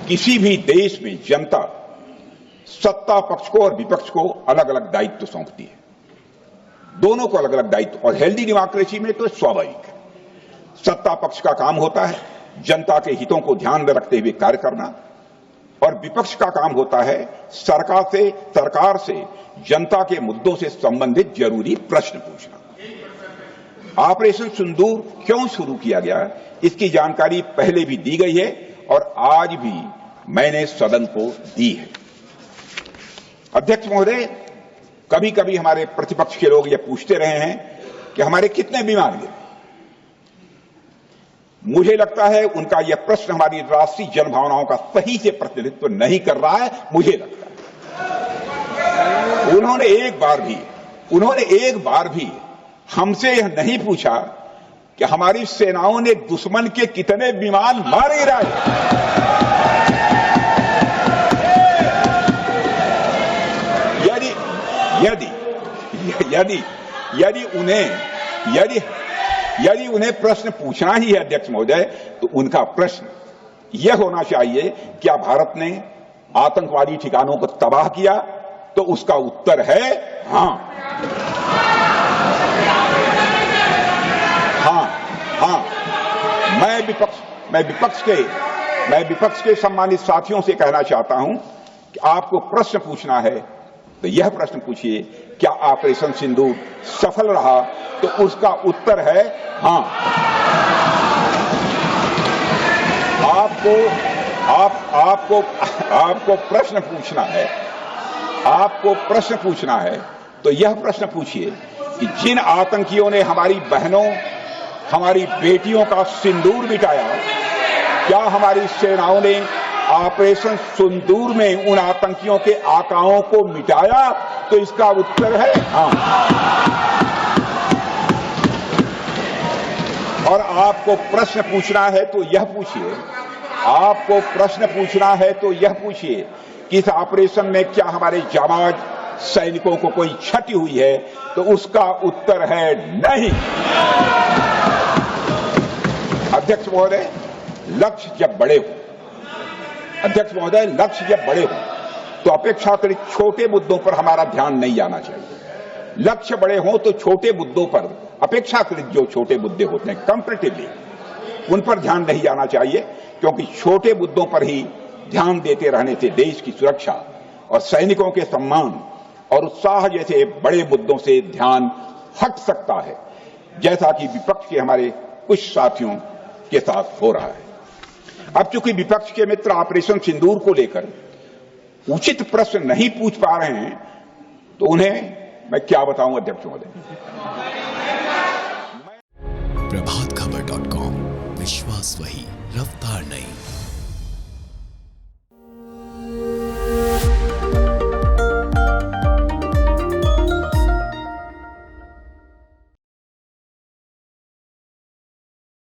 किसी भी देश में जनता सत्ता पक्ष को और विपक्ष को अलग अलग दायित्व सौंपती है, दोनों को अलग अलग दायित्व, और हेल्दी डेमोक्रेसी में तो स्वाभाविक है। सत्ता पक्ष का काम होता है जनता के हितों को ध्यान में रखते हुए कार्य करना, और विपक्ष का काम होता है सरकार से जनता के मुद्दों से संबंधित जरूरी प्रश्न पूछना। ऑपरेशन सिंदूर क्यों शुरू किया गया, इसकी जानकारी पहले भी दी गई है और आज भी मैंने सदन को दी है। अध्यक्ष महोदय, कभी कभी हमारे प्रतिपक्ष के लोग ये पूछते रहे हैं कि हमारे कितने बीमार गिरे। मुझे लगता है उनका यह प्रश्न हमारी राष्ट्रीय जनभावनाओं का सही से प्रतिनिधित्व नहीं कर रहा है। मुझे लगता है उन्होंने एक बार भी हमसे यह नहीं पूछा कि हमारी सेनाओं ने दुश्मन के कितने विमान मार गिराए। यदि उन्हें प्रश्न पूछना ही है अध्यक्ष महोदय, तो उनका प्रश्न यह होना चाहिए, क्या भारत ने आतंकवादी ठिकानों को तबाह किया? तो उसका उत्तर है हां। मैं विपक्ष के सम्मानित साथियों से कहना चाहता हूं कि आपको प्रश्न पूछना है तो यह प्रश्न पूछिए, क्या ऑपरेशन सिंदूर सफल रहा? तो उसका उत्तर है हां। आपको प्रश्न पूछना है तो यह प्रश्न पूछिए कि जिन आतंकियों ने हमारी बहनों, हमारी बेटियों का सिंदूर मिटाया, क्या हमारी सेनाओं ने ऑपरेशन सिंदूर में उन आतंकियों के आकाओं को मिटाया? तो इसका उत्तर है हां। और आपको प्रश्न पूछना है तो यह पूछिए कि इस ऑपरेशन में क्या हमारे जाबाज सैनिकों को कोई क्षति हुई है? तो उसका उत्तर है नहीं। अध्यक्ष महोदय, लक्ष्य जब बड़े हो तो अपेक्षाकृत छोटे मुद्दों पर हमारा ध्यान नहीं जाना चाहिए। लक्ष्य बड़े हों तो छोटे मुद्दों पर, अपेक्षाकृत जो छोटे मुद्दे होते हैं कंपैरेटिवली, उन पर ध्यान नहीं जाना चाहिए, क्योंकि छोटे मुद्दों पर ही ध्यान देते रहने से देश की सुरक्षा और सैनिकों के सम्मान और उत्साह जैसे बड़े मुद्दों से ध्यान हट सकता है, जैसा कि विपक्ष के हमारे कुछ साथियों के साथ हो रहा है। अब चूंकि विपक्ष के मित्र ऑपरेशन सिंदूर को लेकर उचित प्रश्न नहीं पूछ पा रहे हैं, तो उन्हें मैं क्या बताऊं अध्यक्ष महोदय। प्रभातखबर.com, विश्वास वही, रफ्तार नहीं।